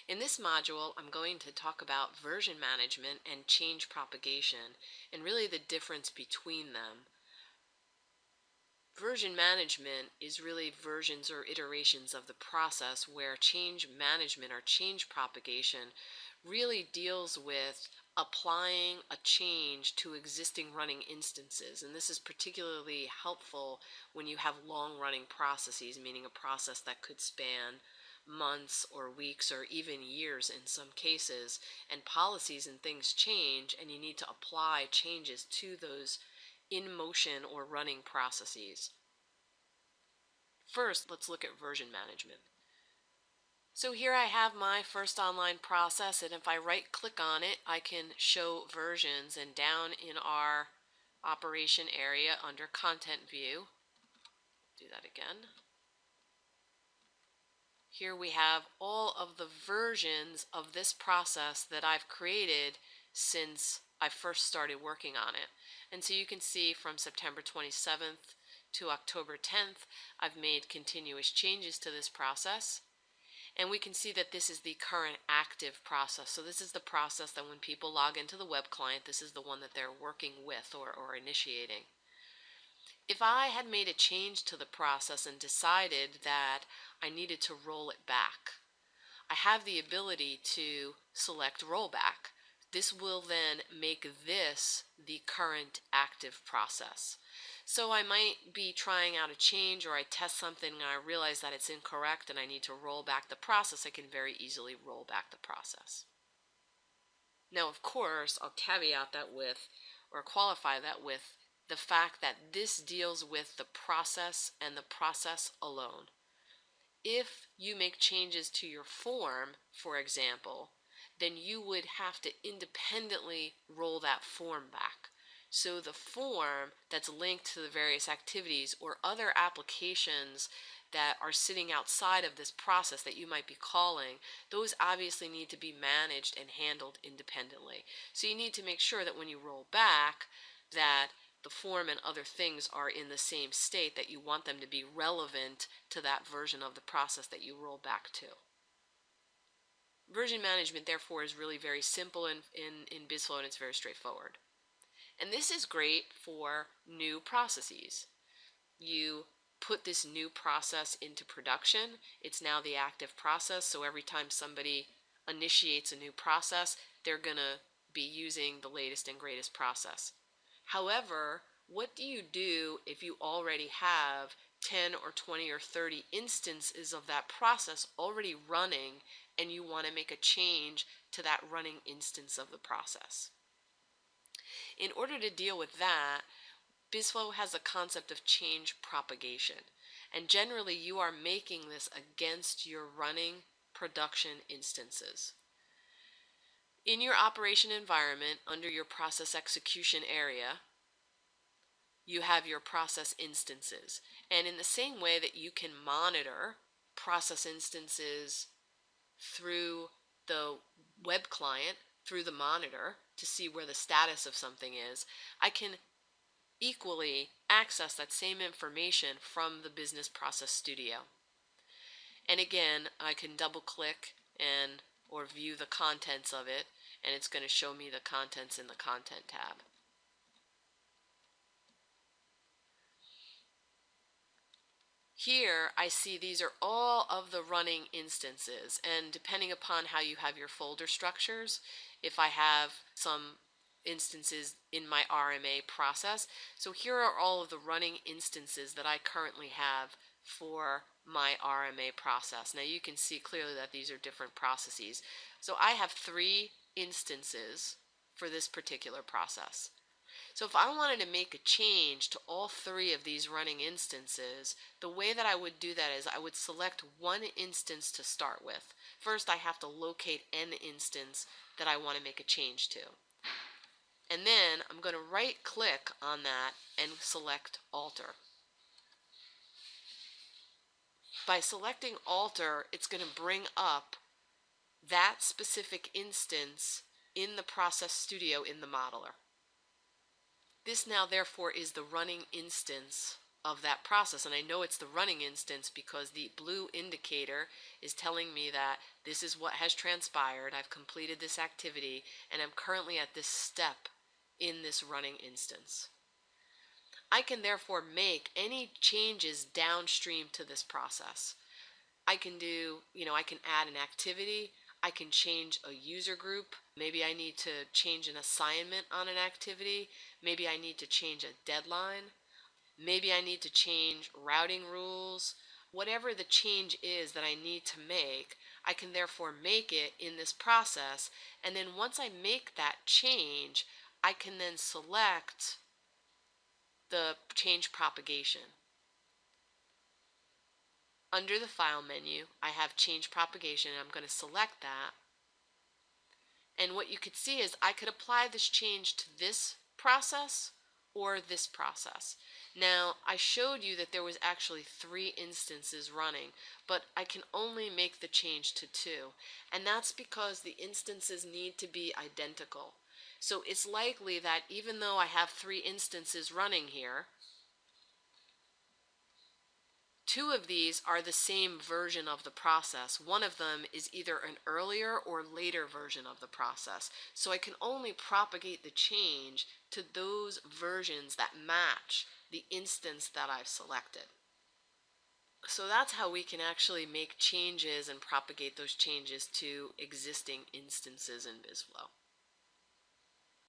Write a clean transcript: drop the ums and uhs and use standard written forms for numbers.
In this module, I'm going to talk about version management and change propagation, and really the difference between them. Version management is really versions or iterations of the process, where change management or change propagation really deals with applying a change to existing running instances. And this is particularly helpful when you have long-running processes, meaning a process that could span months or weeks or even years in some cases, and policies and things change, and you need to apply changes to those in motion or running processes. First, let's look at version management. So here I have my first online process, and if I right click on it, I can show versions, and down in our operation area under content view, do that again. Here we have all of the versions of this process that I've created since I first started working on it. And so you can see from September 27th to October 10th, I've made continuous changes to this process. And we can see that this is the current active process. So this is the process that when people log into the web client, this is the one that they're working with or initiating. If I had made a change to the process and decided that I needed to roll it back, I have the ability to select rollback. This will then make this the current active process. So I might be trying out a change, or I test something and I realize that it's incorrect and I need to roll back the process. I can very easily roll back the process. Now, of course, I'll caveat that with, or qualify that with, the fact that this deals with the process and the process alone. If you make changes to your form, for example, then you would have to independently roll that form back. So the form that's linked to the various activities or other applications that are sitting outside of this process that you might be calling, those obviously need to be managed and handled independently. So you need to make sure that when you roll back, that the form and other things are in the same state, that you want them to be relevant to that version of the process that you roll back to. Version management, therefore, is really very simple in BizFlow, and it's very straightforward. And this is great for new processes. You put this new process into production. It's now the active process, so every time somebody initiates a new process, they're going to be using the latest and greatest process. However, what do you do if you already have 10 or 20 or 30 instances of that process already running, and you want to make a change to that running instance of the process? In order to deal with that, BizFlow has a concept of change propagation, and generally you are making this against your running production instances. In your operation environment, under your process execution area, you have your process instances. And in the same way that you can monitor process instances through the web client, through the monitor, to see where the status of something is, I can equally access that same information from the Business Process Studio. And again, I can double click or view the contents of it, and it's going to show me the contents in the Content tab. Here I see these are all of the running instances, and depending upon how you have your folder structures, if I have some instances in my RMA process, so here are all of the running instances that I currently have for my RMA process. Now you can see clearly that these are different processes. So I have 3 instances for this particular process. So if I wanted to make a change to all 3 of these running instances, the way that I would do that is I would select one instance to start with. First, I have to locate an instance that I want to make a change to. And then I'm going to right click on that and select Alter. By selecting Alter, it's going to bring up that specific instance in the Process Studio in the modeler. This now therefore is the running instance of that process. And I know it's the running instance because the blue indicator is telling me that this is what has transpired. I've completed this activity and I'm currently at this step in this running instance. I can therefore make any changes downstream to this process. I can I can add an activity. I can change a user group. Maybe I need to change an assignment on an activity. Maybe I need to change a deadline. Maybe I need to change routing rules. Whatever the change is that I need to make, I can therefore make it in this process. And then once I make that change, I can then select the change propagation. Under the File menu, I have Change Propagation, and I'm going to select that. And what you could see is I could apply this change to this process or this process. Now, I showed you that there was actually 3 instances running, but I can only make the change to 2. And that's because the instances need to be identical. So it's likely that even though I have 3 instances running here, 2 of these are the same version of the process. One of them is either an earlier or later version of the process. So I can only propagate the change to those versions that match the instance that I've selected. So that's how we can actually make changes and propagate those changes to existing instances in BizFlow.